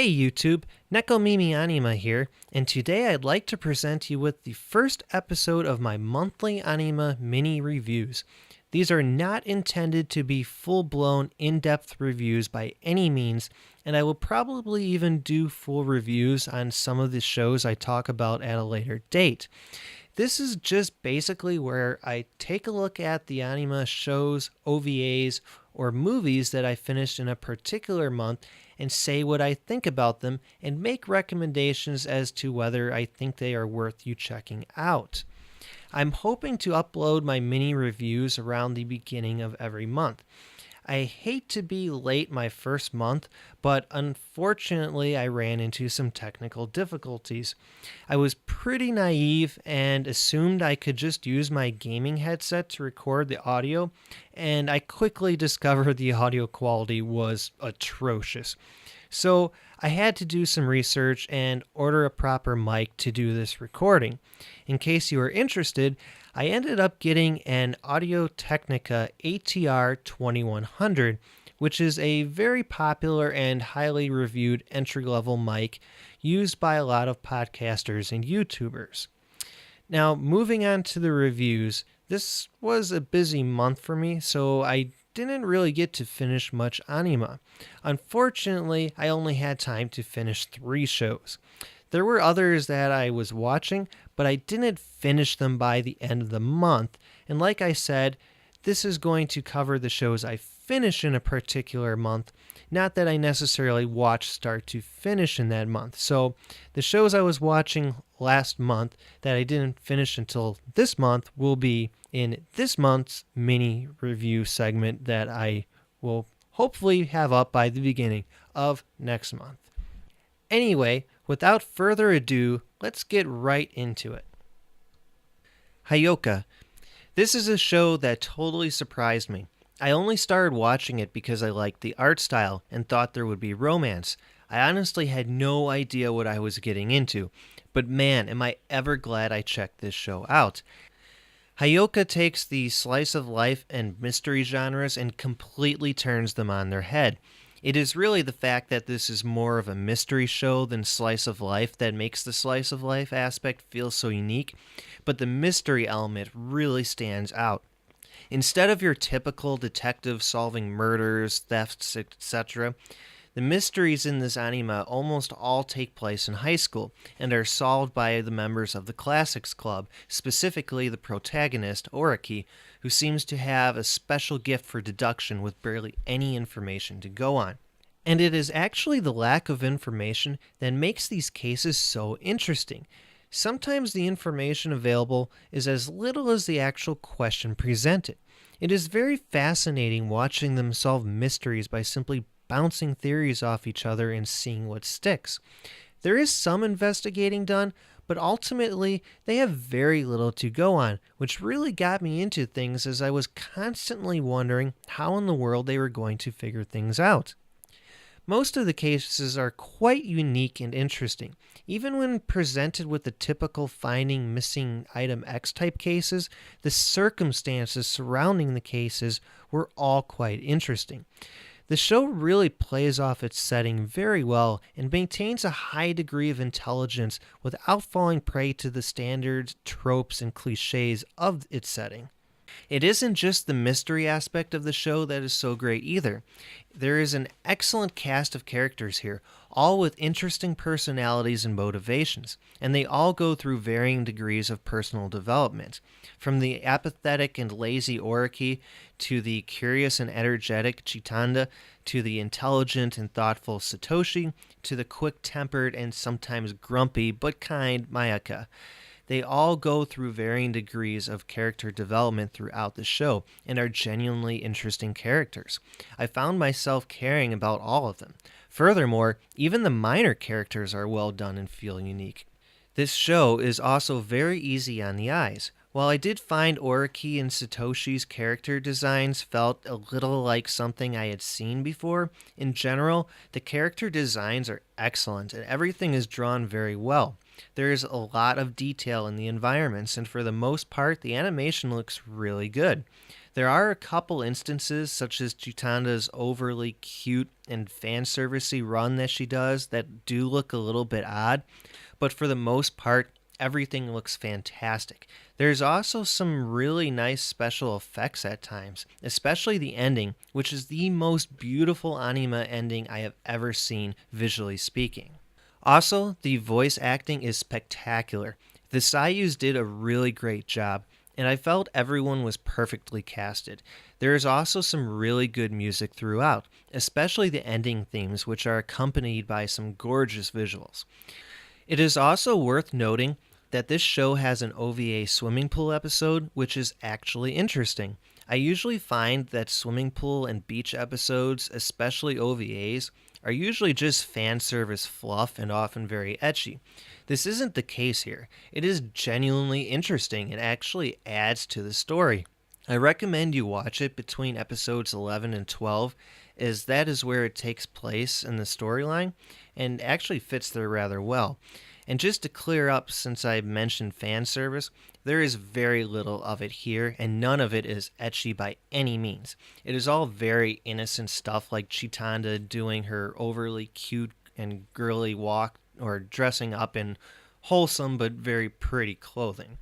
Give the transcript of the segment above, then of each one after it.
Hey YouTube, Nekomimi Anima here, and today I'd like to present you with the first episode of my monthly anime mini reviews. These are not intended to be full-blown, in-depth reviews by any means, and I will probably even do full reviews on some of the shows I talk about at a later date. This is just basically where I take a look at the anime shows, OVAs, or movies that I finished in a particular month and say what I think about them and make recommendations as to whether I think they are worth you checking out. I'm hoping to upload my mini reviews around the beginning of every month. I hate to be late my first month, but unfortunately I ran into some technical difficulties. I was pretty naive and assumed I could just use my gaming headset to record the audio, and I quickly discovered the audio quality was atrocious. So I had to do some research and order a proper mic to do this recording. In case you are interested, I ended up getting an Audio-Technica ATR 2100, which is a very popular and highly reviewed entry-level mic used by a lot of podcasters and YouTubers. Now, moving on to the reviews, this was a busy month for me, so I didn't really get to finish much anime. Unfortunately, I only had time to finish 3 shows. There were others that I was watching, but I didn't finish them by the end of the month. And like I said, this is going to cover the shows I finish in a particular month, not that I necessarily watch start to finish in that month. So the shows I was watching last month that I didn't finish until this month will be in this month's mini review segment that I will hopefully have up by the beginning of next month. Anyway, without further ado, let's get right into it. Hyouka. This is a show that totally surprised me. I only started watching it because I liked the art style and thought there would be romance. I honestly had no idea what I was getting into, but man, am I ever glad I checked this show out. Hyouka takes the slice of life and mystery genres and completely turns them on their head. It is really the fact that this is more of a mystery show than slice of life that makes the slice of life aspect feel so unique, but the mystery element really stands out. Instead of your typical detective solving murders, thefts, etc., the mysteries in this anime almost all take place in high school and are solved by the members of the Classics Club, specifically the protagonist, Oriki, who seems to have a special gift for deduction with barely any information to go on. And it is actually the lack of information that makes these cases so interesting. Sometimes the information available is as little as the actual question presented. It is very fascinating watching them solve mysteries by simply bouncing theories off each other and seeing what sticks. There is some investigating done, but ultimately they have very little to go on, which really got me into things as I was constantly wondering how in the world they were going to figure things out. Most of the cases are quite unique and interesting. Even when presented with the typical finding missing item X type cases, the circumstances surrounding the cases were all quite interesting. The show really plays off its setting very well and maintains a high degree of intelligence without falling prey to the standard tropes and cliches of its setting. It isn't just the mystery aspect of the show that is so great either. There is an excellent cast of characters here, all with interesting personalities and motivations, and they all go through varying degrees of personal development. From the apathetic and lazy Oriki, to the curious and energetic Chitanda, to the intelligent and thoughtful Satoshi, to the quick-tempered and sometimes grumpy but kind Mayaka. They all go through varying degrees of character development throughout the show and are genuinely interesting characters. I found myself caring about all of them. Furthermore, even the minor characters are well done and feel unique. This show is also very easy on the eyes. While I did find Oriki and Satoshi's character designs felt a little like something I had seen before, in general, the character designs are excellent and everything is drawn very well. There is a lot of detail in the environments, and for the most part, the animation looks really good. There are a couple instances, such as Chitanda's overly cute and fan servicey run that she does, that do look a little bit odd, but for the most part, everything looks fantastic. There's also some really nice special effects at times, especially the ending, which is the most beautiful anime ending I have ever seen, visually speaking. Also, the voice acting is spectacular. The Saiyus did a really great job, and I felt everyone was perfectly casted. There is also some really good music throughout, especially the ending themes, which are accompanied by some gorgeous visuals. It is also worth noting that this show has an OVA swimming pool episode, which is actually interesting. I usually find that swimming pool and beach episodes, especially OVAs, are usually just fan service fluff and often very ecchi. This isn't the case here. It is genuinely interesting and actually adds to the story. I recommend you watch it between episodes 11 and 12, as that is where it takes place in the storyline and actually fits there rather well. And just to clear up, since I mentioned fan service, there is very little of it here, and none of it is ecchi by any means. It is all very innocent stuff, like Chitanda doing her overly cute and girly walk, or dressing up in wholesome but very pretty clothing.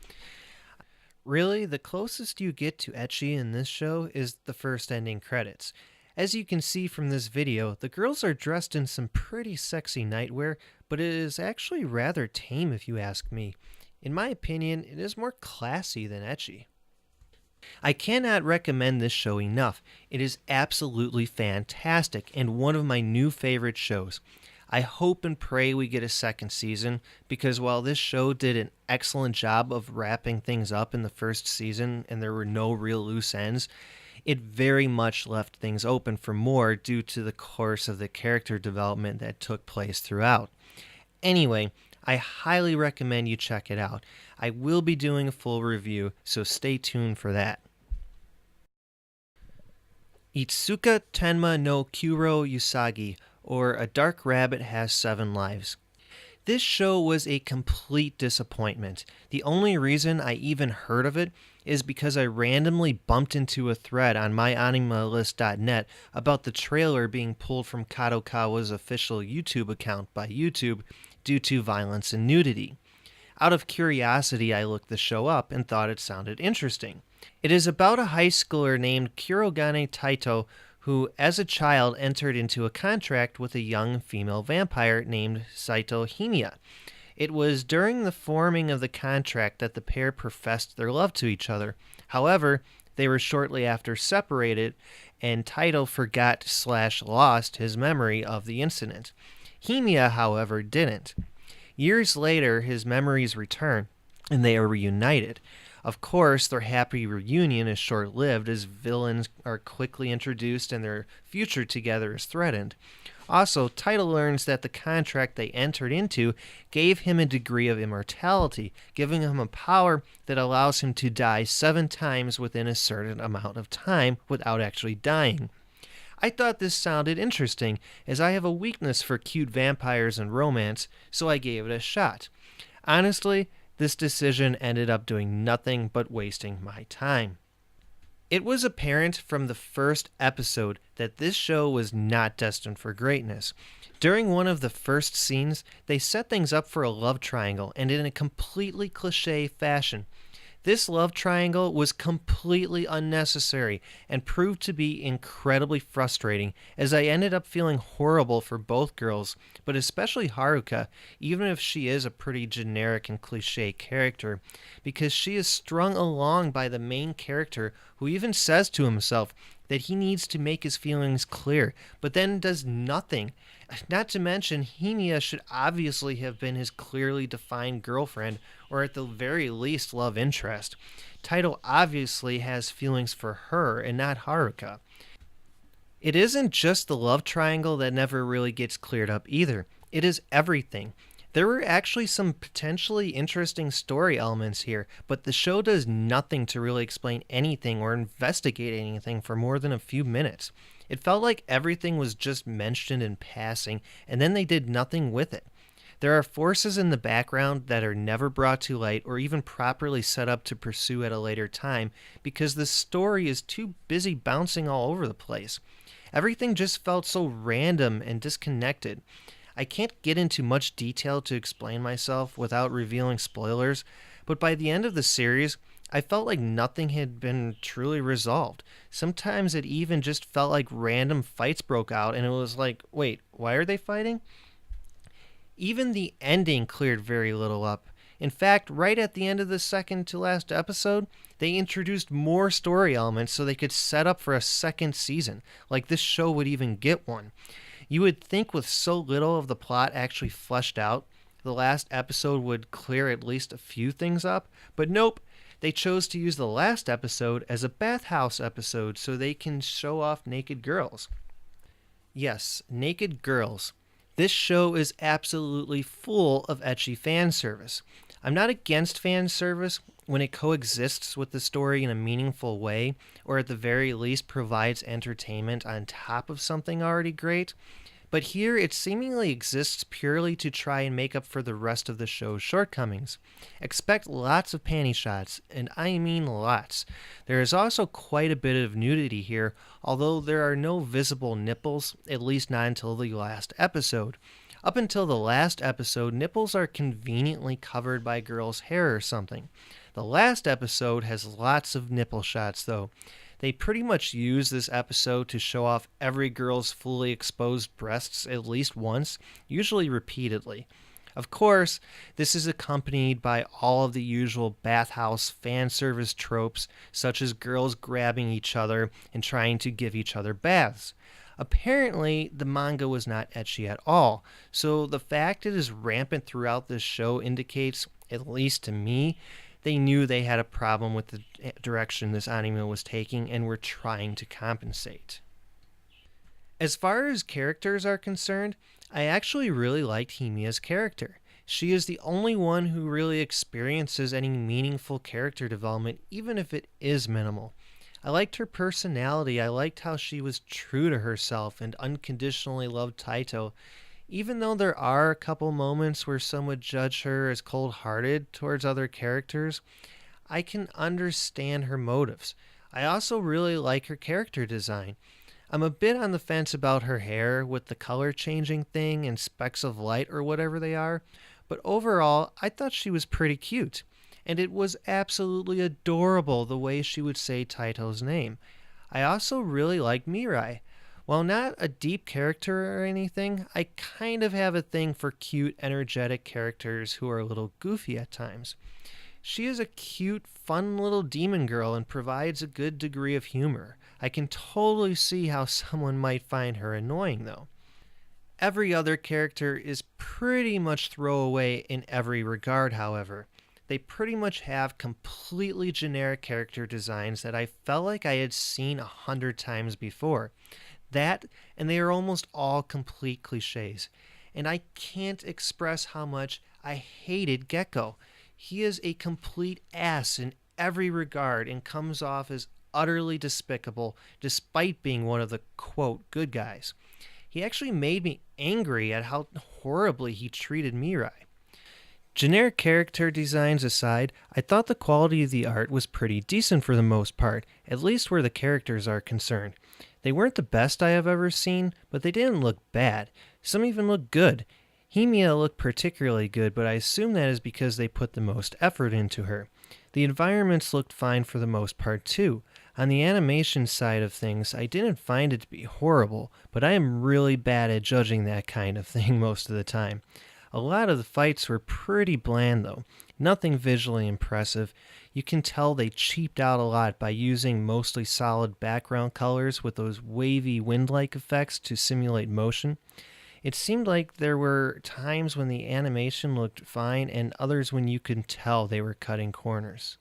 Really, the closest you get to ecchi in this show is the first ending credits. As you can see from this video, the girls are dressed in some pretty sexy nightwear, but it is actually rather tame if you ask me. In my opinion, it is more classy than ecchi. I cannot recommend this show enough. It is absolutely fantastic and one of my new favorite shows. I hope and pray we get a second season, because while this show did an excellent job of wrapping things up in the first season and there were no real loose ends, it very much left things open for more due to the course of the character development that took place throughout. Anyway, I highly recommend you check it out. I will be doing a full review, so stay tuned for that. Itsuka Tenma no Kuro Usagi, or A Dark Rabbit Has 7 Lives. This show was a complete disappointment. The only reason I even heard of it is because I randomly bumped into a thread on myanimalist.net about the trailer being pulled from Kadokawa's official YouTube account by YouTube due to violence and nudity. Out of curiosity, I looked the show up and thought it sounded interesting. It is about a high schooler named Kurogane Taito who, as a child, entered into a contract with a young female vampire named Saito Himiya. It was during the forming of the contract that the pair professed their love to each other. However, they were shortly after separated, and Taito forgot/lost his memory of the incident. Himiya, however, didn't. Years later, his memories return, and they are reunited. Of course, their happy reunion is short-lived, as villains are quickly introduced and their future together is threatened. Also, Taito learns that the contract they entered into gave him a degree of immortality, giving him a power that allows him to die 7 times within a certain amount of time without actually dying. I thought this sounded interesting, as I have a weakness for cute vampires and romance, so I gave it a shot. Honestly, this decision ended up doing nothing but wasting my time. It was apparent from the first episode that this show was not destined for greatness. During one of the first scenes, they set things up for a love triangle, and in a completely cliché fashion. This love triangle was completely unnecessary and proved to be incredibly frustrating, as I ended up feeling horrible for both girls, but especially Hyouka, even if she is a pretty generic and cliché character, because she is strung along by the main character, who even says to himself that he needs to make his feelings clear, but then does nothing. Not to mention, Himiya should obviously have been his clearly defined girlfriend, or at the very least love interest. Taito obviously has feelings for her and not Hyouka. It isn't just the love triangle that never really gets cleared up either. It is everything. There were actually some potentially interesting story elements here, but the show does nothing to really explain anything or investigate anything for more than a few minutes. It felt like everything was just mentioned in passing, and then they did nothing with it. There are forces in the background that are never brought to light or even properly set up to pursue at a later time because the story is too busy bouncing all over the place. Everything just felt so random and disconnected. I can't get into much detail to explain myself without revealing spoilers, but by the end of the series, I felt like nothing had been truly resolved. Sometimes it even just felt like random fights broke out, and it was like, wait, why are they fighting? Even the ending cleared very little up. In fact, right at the end of the second to last episode, they introduced more story elements so they could set up for a second season, like this show would even get one. You would think with so little of the plot actually fleshed out, the last episode would clear at least a few things up, but nope. They chose to use the last episode as a bathhouse episode so they can show off naked girls. Yes, naked girls. This show is absolutely full of ecchi fan service. I'm not against fan service when it coexists with the story in a meaningful way, or at the very least provides entertainment on top of something already great. But here it seemingly exists purely to try and make up for the rest of the show's shortcomings. Expect lots of panty shots, and I mean lots. There is also quite a bit of nudity here, although there are no visible nipples, at least not until the last episode. Up until the last episode, nipples are conveniently covered by girls' hair or something. The last episode has lots of nipple shots, though. They pretty much use this episode to show off every girl's fully exposed breasts at least once, usually repeatedly. Of course, this is accompanied by all of the usual bathhouse fan service tropes, such as girls grabbing each other and trying to give each other baths. Apparently, the manga was not ecchi at all, so the fact it is rampant throughout this show indicates, at least to me, they knew they had a problem with the direction this anime was taking and were trying to compensate. As far as characters are concerned, I actually really liked Himiya's character. She is the only one who really experiences any meaningful character development, even if it is minimal. I liked her personality, I liked how she was true to herself and unconditionally loved Taito, even though there are a couple moments where some would judge her as cold-hearted towards other characters. I can understand her motives. I also really like her character design. I'm a bit on the fence about her hair with the color changing thing and specks of light or whatever they are, but overall I thought she was pretty cute. And it was absolutely adorable the way she would say Taito's name. I also really liked Mirai. While not a deep character or anything, I kind of have a thing for cute, energetic characters who are a little goofy at times. She is a cute, fun little demon girl and provides a good degree of humor. I can totally see how someone might find her annoying, though. Every other character is pretty much throwaway in every regard, however. They pretty much have completely generic character designs that I felt like I had seen 100 times before. That, and they are almost all complete cliches. And I can't express how much I hated Gecko. He is a complete ass in every regard and comes off as utterly despicable despite being one of the, quote, good guys. He actually made me angry at how horribly he treated Mirai. Generic character designs aside, I thought the quality of the art was pretty decent for the most part, at least where the characters are concerned. They weren't the best I have ever seen, but they didn't look bad. Some even looked good. Himiya looked particularly good, but I assume that is because they put the most effort into her. The environments looked fine for the most part too. On the animation side of things, I didn't find it to be horrible, but I am really bad at judging that kind of thing most of the time. A lot of the fights were pretty bland though, nothing visually impressive. You can tell they cheaped out a lot by using mostly solid background colors with those wavy wind-like effects to simulate motion. It seemed like there were times when the animation looked fine and others when you could tell they were cutting corners.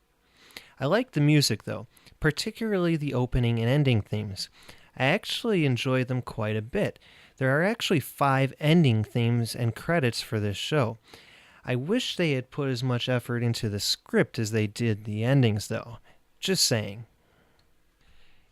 I liked the music though, particularly the opening and ending themes. I actually enjoyed them quite a bit. There are actually 5 ending themes and credits for this show. I wish they had put as much effort into the script as they did the endings, though. Just saying.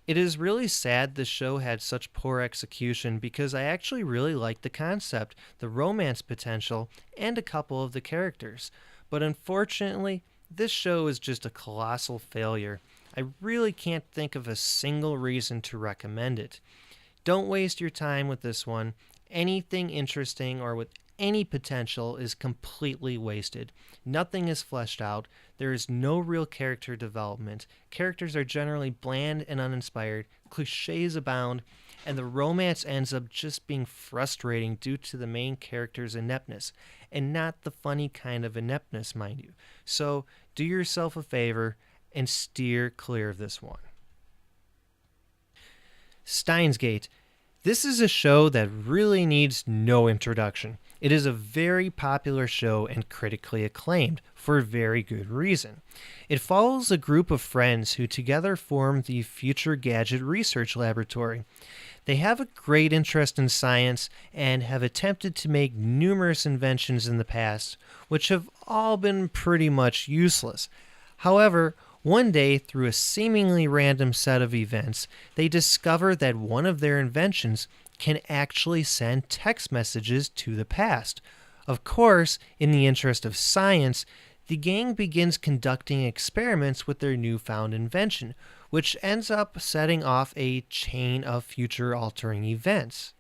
It is really sad the show had such poor execution because I actually really liked the concept, the romance potential, and a couple of the characters. But unfortunately, this show is just a colossal failure. I really can't think of a single reason to recommend it. Don't waste your time with this one. Anything interesting or with any potential is completely wasted. Nothing is fleshed out. There is no real character development. Characters are generally bland and uninspired. Cliches abound, and the romance ends up just being frustrating due to the main character's ineptness, and not the funny kind of ineptness, mind you. So, do yourself a favor and steer clear of this one. Steins. This is a show that really needs no introduction. It is a very popular show and critically acclaimed for very good reason. It follows a group of friends who together form the Future Gadget Research Laboratory. They have a great interest in science and have attempted to make numerous inventions in the past, which have all been pretty much useless. However, one day, through a seemingly random set of events, they discover that one of their inventions can actually send text messages to the past. Of course, in the interest of science, the gang begins conducting experiments with their newfound invention, which ends up setting off a chain of future-altering events.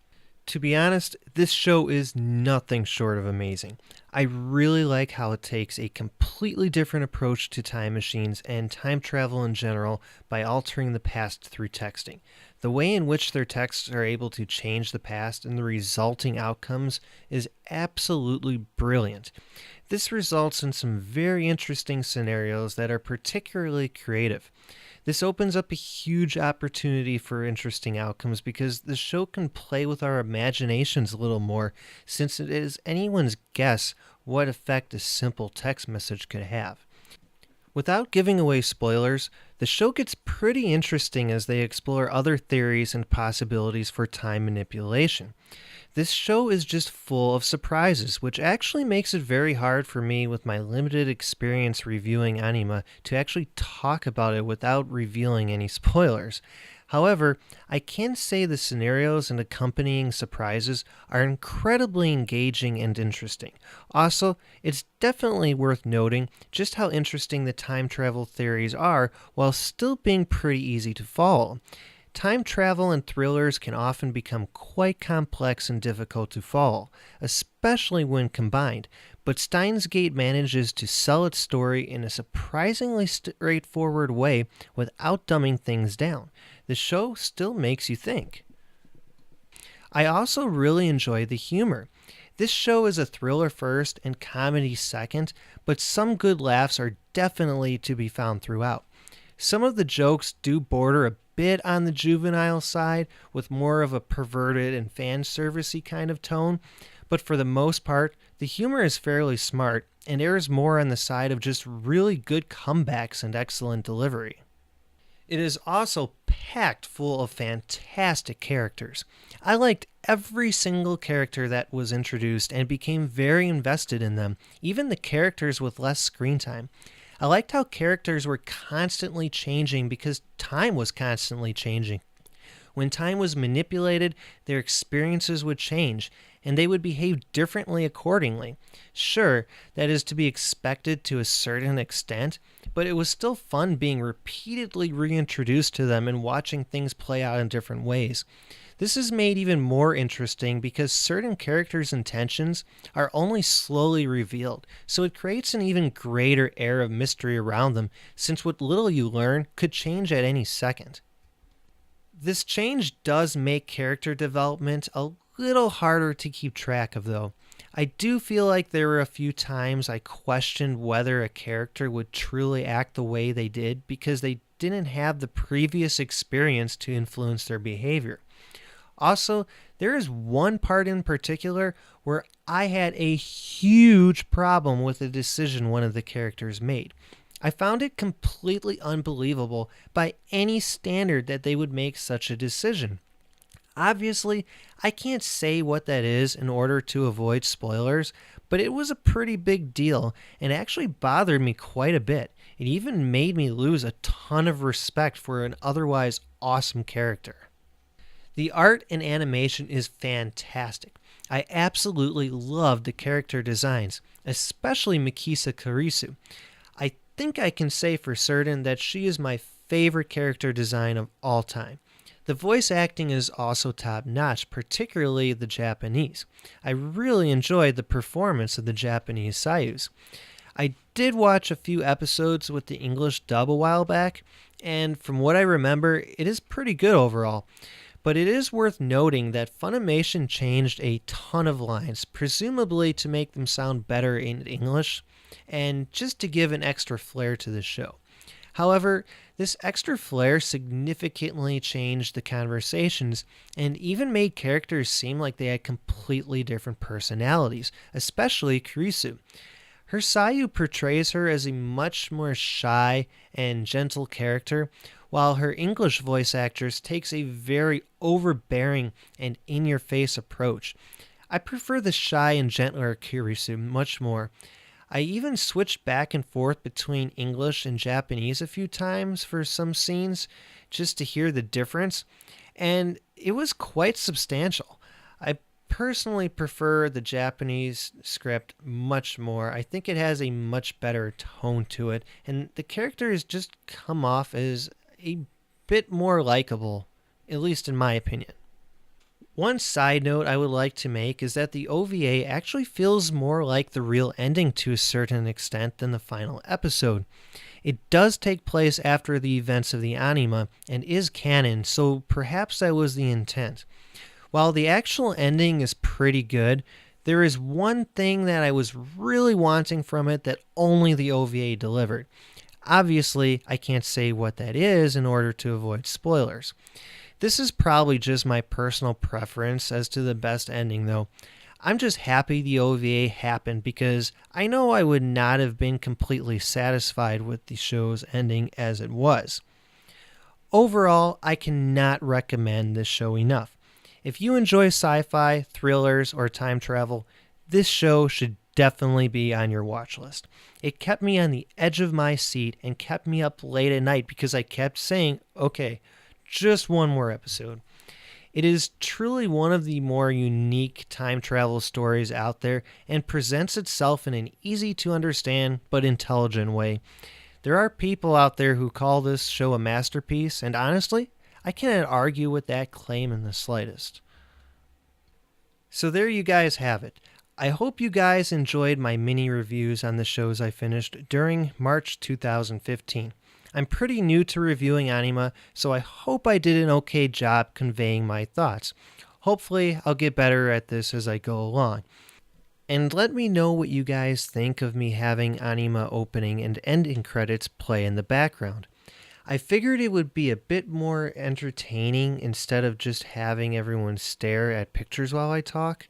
To be honest, this show is nothing short of amazing. I really like how it takes a completely different approach to time machines and time travel in general by altering the past through texting. The way in which their texts are able to change the past and the resulting outcomes is absolutely brilliant. This results in some very interesting scenarios that are particularly creative. This opens up a huge opportunity for interesting outcomes because the show can play with our imaginations a little more, since it is anyone's guess what effect a simple text message could have. Without giving away spoilers, the show gets pretty interesting as they explore other theories and possibilities for time manipulation. This show is just full of surprises, which actually makes it very hard for me with my limited experience reviewing anime to actually talk about it without revealing any spoilers. However, I can say the scenarios and accompanying surprises are incredibly engaging and interesting. Also, it's definitely worth noting just how interesting the time travel theories are while still being pretty easy to follow. Time travel and thrillers can often become quite complex and difficult to follow, especially when combined, but Steins manages to sell its story in a surprisingly straightforward way without dumbing things down. The show still makes you think. I also really enjoy the humor. This show is a thriller first and comedy second, but some good laughs are definitely to be found throughout. Some of the jokes do border a bit on the juvenile side, with more of a perverted and fan servicey kind of tone, but for the most part, the humor is fairly smart and errs more on the side of just really good comebacks and excellent delivery. It is also packed full of fantastic characters. I liked every single character that was introduced and became very invested in them, even the characters with less screen time. I liked how characters were constantly changing because time was constantly changing. When time was manipulated, their experiences would change, and they would behave differently accordingly. Sure, that is to be expected to a certain extent, but it was still fun being repeatedly reintroduced to them and watching things play out in different ways. This is made even more interesting because certain characters' intentions are only slowly revealed, so it creates an even greater air of mystery around them, since what little you learn could change at any second. This change does make character development a little harder to keep track of, though. I do feel like there were a few times I questioned whether a character would truly act the way they did because they didn't have the previous experience to influence their behavior. Also, there is one part in particular where I had a huge problem with a decision one of the characters made. I found it completely unbelievable by any standard that they would make such a decision. Obviously, I can't say what that is in order to avoid spoilers, but it was a pretty big deal and actually bothered me quite a bit. It even made me lose a ton of respect for an otherwise awesome character. The art and animation is fantastic. I absolutely loved the character designs, especially Mikisa Kurisu. I think I can say for certain that she is my favorite character design of all time. The voice acting is also top notch, particularly the Japanese. I really enjoyed the performance of the Japanese Saiyus. I did watch a few episodes with the English dub a while back, and from what I remember, it is pretty good overall. But it is worth noting that Funimation changed a ton of lines, presumably to make them sound better in English, and just to give an extra flair to the show. However, this extra flair significantly changed the conversations and even made characters seem like they had completely different personalities, especially Kurisu. Her Sayu portrays her as a much more shy and gentle character, while her English voice actress takes a very overbearing and in-your-face approach. I prefer the shy and gentler Kurisu much more. I even switched back and forth between English and Japanese a few times for some scenes just to hear the difference, and it was quite substantial. I personally prefer the Japanese script much more. I think it has a much better tone to it, and the characters just come off as a bit more likable, at least in my opinion. One side note I would like to make is that the OVA actually feels more like the real ending to a certain extent than the final episode. It does take place after the events of the anime and is canon, so perhaps that was the intent. While the actual ending is pretty good, there is one thing that I was really wanting from it that only the OVA delivered. Obviously, I can't say what that is in order to avoid spoilers. This is probably just my personal preference as to the best ending, though. I'm just happy the OVA happened because I know I would not have been completely satisfied with the show's ending as it was. Overall, I cannot recommend this show enough. If you enjoy sci-fi, thrillers, or time travel, this show should definitely be on your watch list. It kept me on the edge of my seat and kept me up late at night because I kept saying, okay, just one more episode. It is truly one of the more unique time travel stories out there and presents itself in an easy to understand but intelligent way. There are people out there who call this show a masterpiece, and honestly, I cannot argue with that claim in the slightest. So there you guys have it. I hope you guys enjoyed my mini reviews on the shows I finished during March 2015. I'm pretty new to reviewing anime, so I hope I did an okay job conveying my thoughts. Hopefully, I'll get better at this as I go along. And let me know what you guys think of me having anime opening and ending credits play in the background. I figured it would be a bit more entertaining instead of just having everyone stare at pictures while I talk.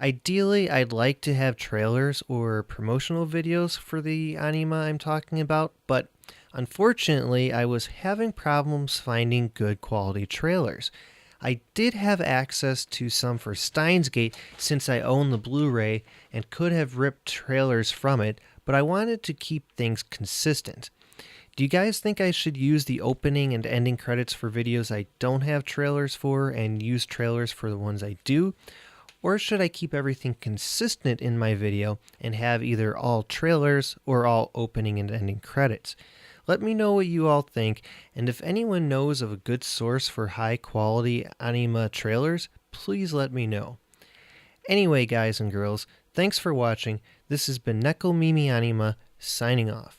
Ideally, I'd like to have trailers or promotional videos for the anime I'm talking about, but unfortunately, I was having problems finding good quality trailers. I did have access to some for Steins since I own the Blu-ray and could have ripped trailers from it, but I wanted to keep things consistent. Do you guys think I should use the opening and ending credits for videos I don't have trailers for and use trailers for the ones I do? Or should I keep everything consistent in my video and have either all trailers or all opening and ending credits? Let me know what you all think, and if anyone knows of a good source for high quality anime trailers, please let me know. Anyway, guys and girls, thanks for watching. This has been Nekomimi Anima, signing off.